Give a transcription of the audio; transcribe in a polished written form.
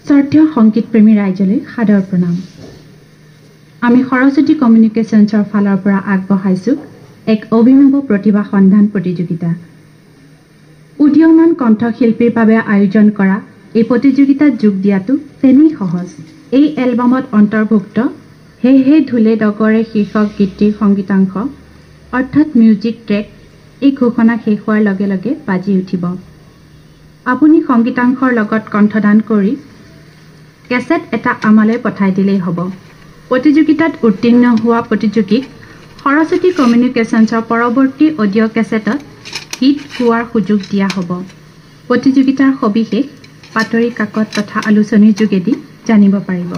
শ্ৰদ্ধেয় সংগীতপ্ৰেমী ৰাইজলৈ সাদৰ প্ৰণাম। আমি সৰস্বতী কমিউনিকেশ্যনছৰ ফালৰ পৰা আগবঢ়াইছোঁ এক অভিনৱ প্ৰতিভা সন্ধান প্ৰতিযোগিতা। উদীয়মান কণ্ঠশিল্পীৰ বাবে আয়োজন কৰা এই প্ৰতিযোগিতাত যোগ দিয়াটো তেনেই সহজ। এই এলবামত অন্তৰ্ভুক্ত হে হে ঢোলে ডগৰে শীৰ্ষক গীতটিৰ সংগীতাংশ অৰ্থাৎ মিউজিক ট্ৰেক এই ঘোষণা শেষ হোৱাৰ লগে লগে বাজি উঠিব। আপুনি সংগীতাংশৰ লগত কণ্ঠদান কৰি কেছেট এটা আমালৈ পঠাই দিলেই হ'ব। প্ৰতিযোগিতাত উত্তীৰ্ণ হোৱা প্ৰতিযোগীক সৰস্বতী কমিউনিকেশ্যনছৰ পৰৱৰ্তী অডিঅ' কেছেটত গীত গোৱাৰ সুযোগ দিয়া হ'ব। প্ৰতিযোগিতাৰ সবিশেষ বাতৰি কাকত তথা আলোচনীৰ যোগেদি জানিব পাৰিব।